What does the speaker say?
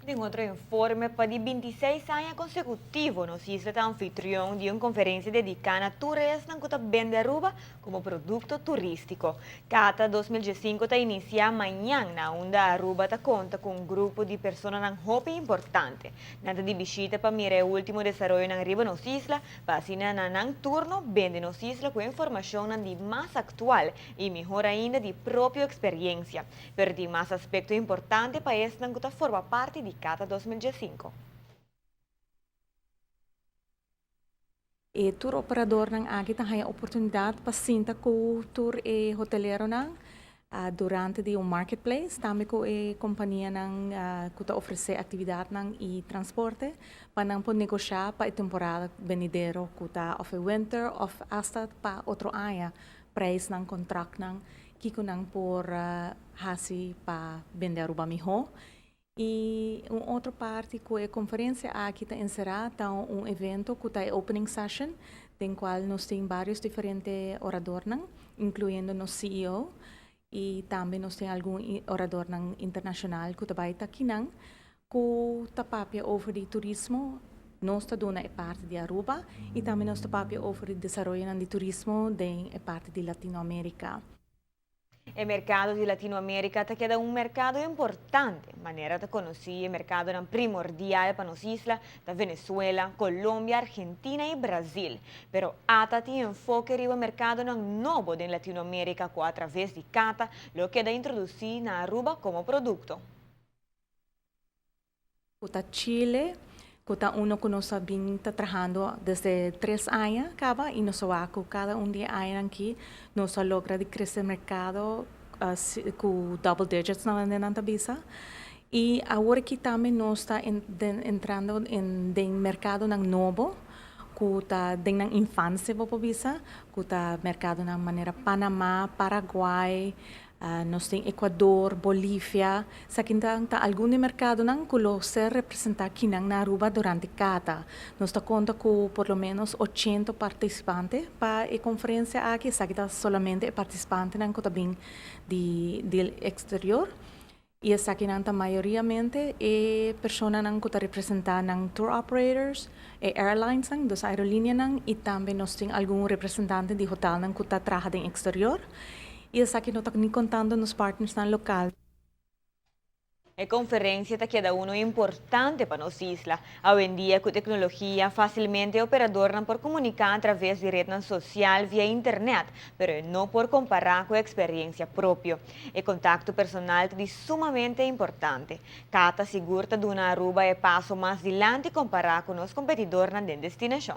En otro informe, para 26 años consecutivos, nos hizo anfitrión de una conferencia dedicada a turismo que vende Aruba como producto turístico. Cata 2005 está inicia mañana, onde Aruba está conta con un grupo de personas en hope importante. Nada de visita para mirar el último desarrollo en Arriba nos isla, para así en turno vende nos isla con información de más actual y mejor ainda de propia experiencia. Pero de más aspecto importante para esta que forma parte de Cata 2005. E tour operador ng agi tang oportunidade para sinta ko tour hotelero ng durante di um marketplace tami ko companhia ng kuta oferecer atividade ng transporte para nang po negociar pa temporada venidero kuta of winter of hasta pa outro aya price ng contract ng kiko nang por hasi pa vender Aruba miho. E uma outra parte que é a conferência aqui está encerrada, tá um evento que está opening session, tem qual nós temos vários diferentes oradores, incluindo o CEO, e também nós temos algum orador internacional que vai estar aqui, que está papia over de turismo, nós está dando a parte de Aruba, e também nós está papia over de desenvolvimento de turismo de parte de Latinoamérica. El mercado de Latinoamérica te queda un mercado importante, manera de conocer el mercado primordial para las islas de Venezuela, Colombia, Argentina y Brasil. Pero ATA tiene enfoque en el mercado nuevo de Latinoamérica a través de CATA, lo que da introducir en Aruba como producto. Kuta Chile, kuta uno que nós está trabalhando desde 3 anos, acaba, e nós cada dia anos aqui, nós logra de crescer o mercado com double digits na visa. E agora que também nós está entrando em mercado novo, que está na infância, vou visa, que está mercado na maneira Panamá, Paraguai, nós temos Equador, Bolívia, sa quinta algum mercado não culo ser representar aqui na Aruba durante cada. Nós está conta com por lo menos 80 participantes para a conferência aqui, sa que solamente participantes não que também de exterior. E essa aqui não maioriamente é pessoas que representam tour operators, airlines, das aerolíneas e também nós temos algum representante de hotel que está trabalhando em exterior. E essa aqui não está nem contando nos partners local. La conferencia te queda uno importante para las islas. Hoy en día, con tecnología, fácilmente operadores por comunicar a través de red social vía internet, pero no por comparar con experiencia propia. El contacto personal es sumamente importante. Cata segura de una Aruba es paso más adelante comparado con los competidores de destinación.